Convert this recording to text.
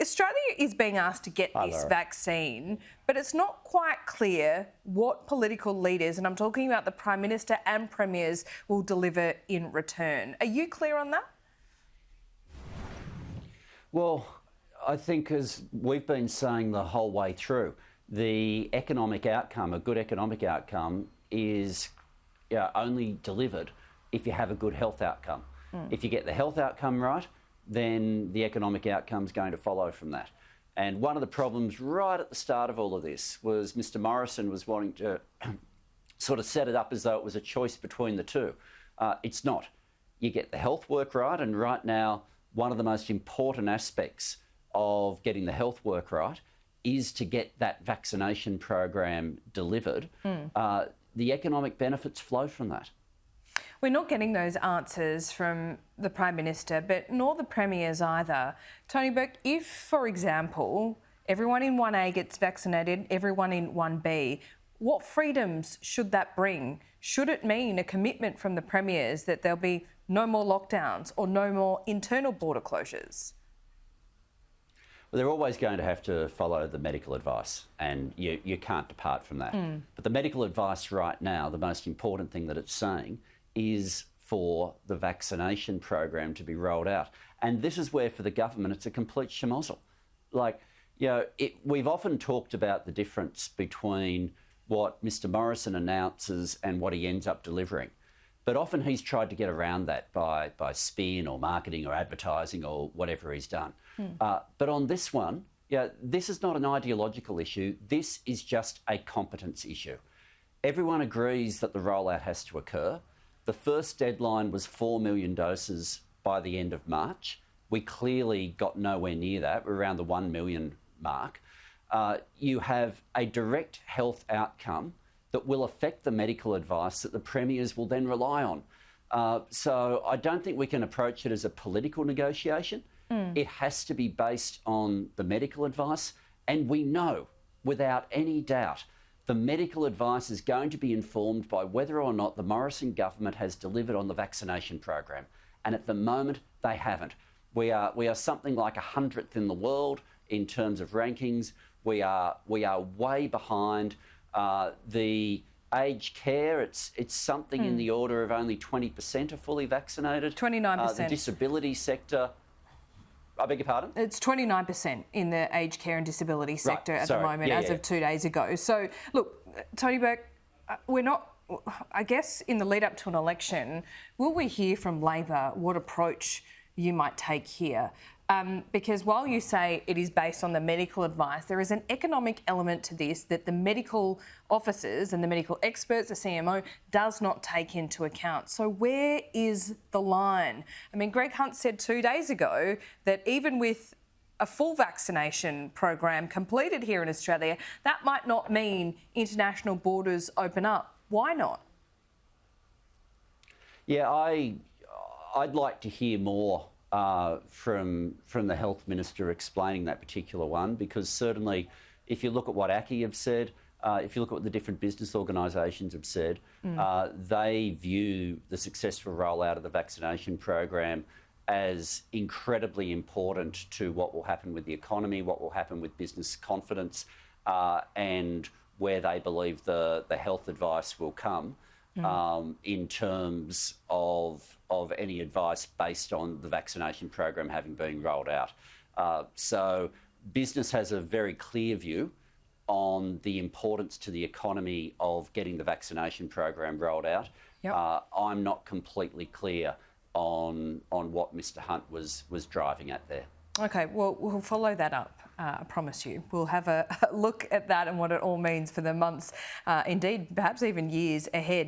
Australia is being asked to get this vaccine, but it's not quite clear what political leaders, and I'm talking about the Prime Minister and Premiers, will deliver in return. Are you clear on that? Well, I think, as we've been saying the whole way through, the economic outcome, a good economic outcome, is only delivered if you have a good health outcome. If you get the health outcome right, then the economic outcome is going to follow from that. And one of the problems right at the start of all of this was Mr Morrison was wanting to sort of set it up as though it was a choice between the two. It's not. You get the health work right, and right now one of the most important aspects of getting the health work right is to get that vaccination program delivered. The economic benefits flow from that. We're not getting those answers from the Prime Minister, but nor the Premiers either. Tony Burke, if, for example, everyone in 1A gets vaccinated, everyone in 1B, what freedoms should that bring? Should it mean a commitment from the Premiers that there'll be no more lockdowns or no more internal border closures? Well, they're always going to have to follow the medical advice, and you can't depart from that. But the medical advice right now, the most important thing that it's saying is for the vaccination program to be rolled out. And this is where, for the government, it's a complete schmozzle. We've often talked about the difference between what Mr Morrison announces and what he ends up delivering. But often he's tried to get around that by spin or marketing or advertising or whatever he's done. But on this one, this is not an ideological issue. This is just a competence issue. Everyone agrees that the rollout has to occur. The first deadline was 4 million doses by the end of March. We clearly got nowhere near that. We're around the 1 million mark. You have a direct health outcome that will affect the medical advice that the Premiers will then rely on. So I don't think we can approach it as a political negotiation. It has to be based on the medical advice. And we know, without any doubt, the medical advice is going to be informed by whether or not the Morrison government has delivered on the vaccination program. And at the moment, they haven't. We are something like 100th in the world in terms of rankings. We are way behind. The aged care, it's something in the order of only 20% are fully vaccinated. 29%. The disability sector, I beg your pardon? It's 29% in the aged care and disability sector at the moment, as of 2 days ago. So, look, Tony Burke, we're not, I guess, in the lead up to an election, will we hear from Labor what approach you might take here? Because while you say it is based on the medical advice, there is an economic element to this that the medical officers and the medical experts, the CMO, does not take into account. So where is the line? I mean, Greg Hunt said 2 days ago that even with a full vaccination program completed here in Australia, that might not mean international borders open up. Why not? Yeah, I'd like to hear more from the Health Minister explaining that particular one, because certainly if you look at what ACCI have said, if you look at what the different business organisations have said, they view the successful rollout of the vaccination program as incredibly important to what will happen with the economy, what will happen with business confidence, and where they believe the health advice will come. In terms of any advice based on the vaccination program having been rolled out. So business has a very clear view on the importance to the economy of getting the vaccination program rolled out. I'm not completely clear on what Mr Hunt was driving at there. OK, well, we'll follow that up, I promise you. We'll have a look at that and what it all means for the months, indeed, perhaps even years ahead.